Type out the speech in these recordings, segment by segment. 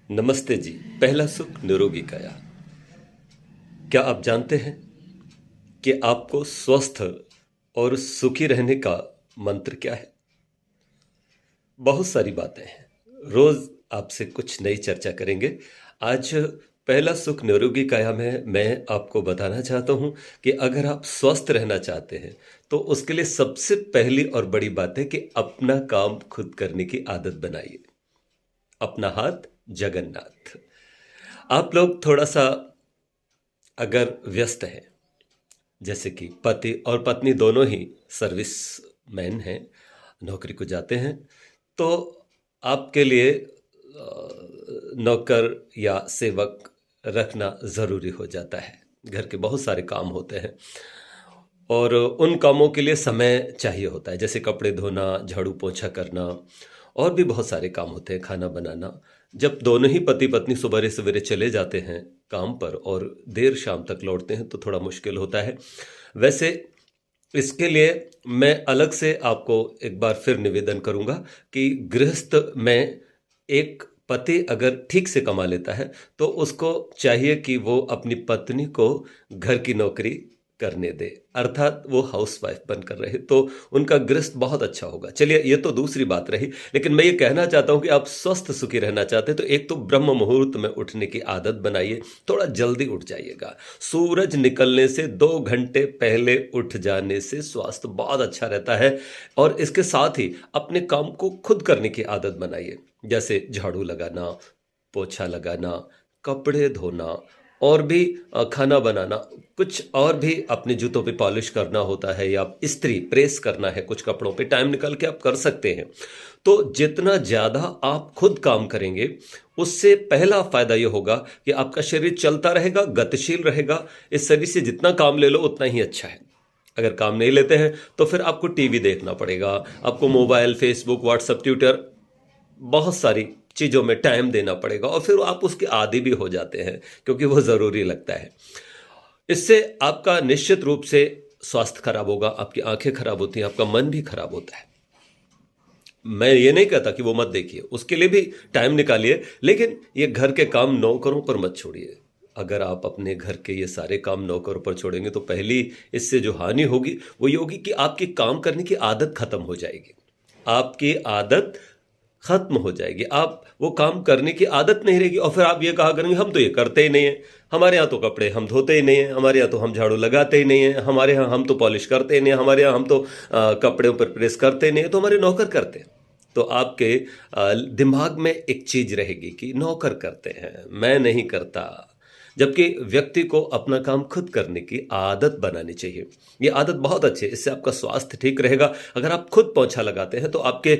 नमस्ते जी। पहला सुख निरोगी काया। क्या आप जानते हैं कि आपको स्वस्थ और सुखी रहने का मंत्र क्या है? बहुत सारी बातें हैं, रोज आपसे कुछ नई चर्चा करेंगे। आज पहला सुख निरोगी काया में मैं आपको बताना चाहता हूं कि अगर आप स्वस्थ रहना चाहते हैं तो उसके लिए सबसे पहली और बड़ी बात है कि अपना काम खुद करने की आदत बनाइए। अपना हाथ जगन्नाथ। आप लोग थोड़ा सा अगर व्यस्त हैं, जैसे कि पति और पत्नी दोनों ही सर्विस मैन हैं, नौकरी को जाते हैं, तो आपके लिए नौकर या सेवक रखना ज़रूरी हो जाता है। घर के बहुत सारे काम होते हैं और उन कामों के लिए समय चाहिए होता है, जैसे कपड़े धोना, झाड़ू पोछा करना, और भी बहुत सारे काम होते हैं, खाना बनाना। जब दोनों ही पति पत्नी सुबह सवेरे चले जाते हैं काम पर और देर शाम तक लौटते हैं तो थोड़ा मुश्किल होता है। वैसे इसके लिए मैं अलग से आपको एक बार फिर निवेदन करूंगा कि गृहस्थ में एक पति अगर ठीक से कमा लेता है तो उसको चाहिए कि वो अपनी पत्नी को घर की नौकरी करने दे, अर्थात वो हाउसवाइफ बनकर रहे, तो उनका गृहस्थ बहुत अच्छा होगा। चलिए, ये तो दूसरी बात रही, लेकिन मैं ये कहना चाहता हूं कि आप स्वस्थ सुखी रहना चाहते हैं तो एक तो ब्रह्म मुहूर्त में उठने की आदत बनाइए। थोड़ा जल्दी उठ जाइएगा। सूरज निकलने से 2 घंटे पहले उठ जाने से स्वास्थ्य बहुत अच्छा रहता है। और इसके साथ ही अपने काम को खुद करने की आदत बनाइए, जैसे झाड़ू लगाना, पोछा लगाना, कपड़े धोना, और भी खाना बनाना, कुछ और भी अपने जूतों पे पॉलिश करना होता है, या इस्त्री प्रेस करना है कुछ कपड़ों पे, टाइम निकाल के आप कर सकते हैं। तो जितना ज़्यादा आप खुद काम करेंगे, उससे पहला फायदा ये होगा कि आपका शरीर चलता रहेगा, गतिशील रहेगा। इस शरीर से जितना काम ले लो उतना ही अच्छा है। अगर काम नहीं लेते हैं तो फिर आपको टीवी देखना पड़ेगा, आपको मोबाइल, फेसबुक, व्हाट्सएप, ट्विटर, बहुत सारी चीज़ों में टाइम देना पड़ेगा, और फिर आप उसके आदी भी हो जाते हैं क्योंकि वो ज़रूरी लगता है। इससे आपका निश्चित रूप से स्वास्थ्य खराब होगा, आपकी आंखें खराब होती हैं, आपका मन भी खराब होता है। मैं ये नहीं कहता कि वो मत देखिए, उसके लिए भी टाइम निकालिए, लेकिन ये घर के काम नौकरों पर मत छोड़िए। अगर आप अपने घर के ये सारे काम नौकरों पर छोड़ेंगे तो पहली इससे जो हानि होगी वो ये होगी कि आपकी काम करने की आदत खत्म हो जाएगी। आपकी आदत खत्म हो जाएगी, आप वो काम करने की आदत नहीं रहेगी, और फिर आप ये कहा करेंगे हम तो ये करते ही नहीं हैं, हमारे यहाँ तो कपड़े हम धोते ही नहीं हैं, हमारे यहाँ तो हम झाड़ू लगाते ही नहीं हैं, हमारे यहाँ हम तो पॉलिश करते ही नहीं हैं, हमारे यहाँ हम तो कपड़े पर प्रेस करते ही नहीं हैं, तो हमारे नौकर करते हैं। तो आपके दिमाग में एक चीज रहेगी कि नौकर करते हैं, मैं नहीं करता। जबकि व्यक्ति को अपना काम खुद करने की आदत बनानी चाहिए। ये आदत बहुत अच्छी है, इससे आपका स्वास्थ्य ठीक रहेगा। अगर आप खुद पोछा लगाते हैं तो आपके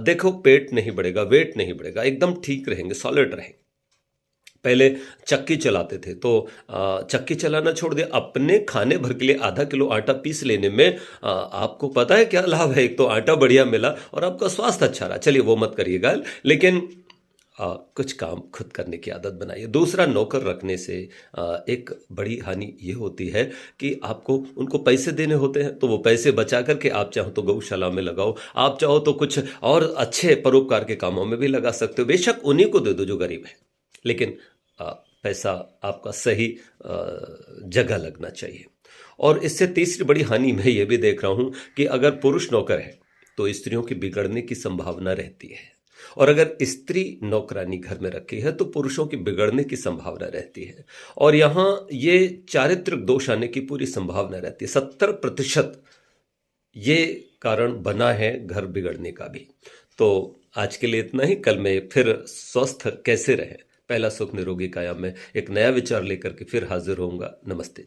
देखो, पेट नहीं बढ़ेगा, वेट नहीं बढ़ेगा, एकदम ठीक रहेंगे, सॉलिड रहेंगे। पहले चक्की चलाते थे तो चक्की चलाना छोड़ दिया, अपने खाने भर के लिए आधा किलो आटा पीस लेने में आपको पता है क्या लाभ है? एक तो आटा बढ़िया मिला और आपका स्वास्थ्य अच्छा रहा। चलिए, वो मत करिएगा, लेकिन कुछ काम खुद करने की आदत बनाइए। दूसरा, नौकर रखने से एक बड़ी हानि ये होती है कि आपको उनको पैसे देने होते हैं, तो वो पैसे बचा करके आप चाहो तो गौशाला में लगाओ, आप चाहो तो कुछ और अच्छे परोपकार के कामों में भी लगा सकते हो। बेशक उन्हीं को दे दो जो गरीब है, लेकिन पैसा आपका सही जगह लगना चाहिए। और इससे तीसरी बड़ी हानि मैं ये भी देख रहा हूं कि अगर पुरुष नौकर है तो स्त्रियों की बिगड़ने की संभावना रहती है, और अगर स्त्री नौकरानी घर में रखी है तो पुरुषों की बिगड़ने की संभावना रहती है, और यहां ये चारित्रिक दोष आने की पूरी संभावना रहती है। 70% ये कारण बना है घर बिगड़ने का भी। तो आज के लिए इतना ही। कल मैं फिर स्वस्थ कैसे रहे, पहला सुख निरोगी काया में एक नया विचार लेकर के फिर हाजिर होऊंगा। नमस्ते जी।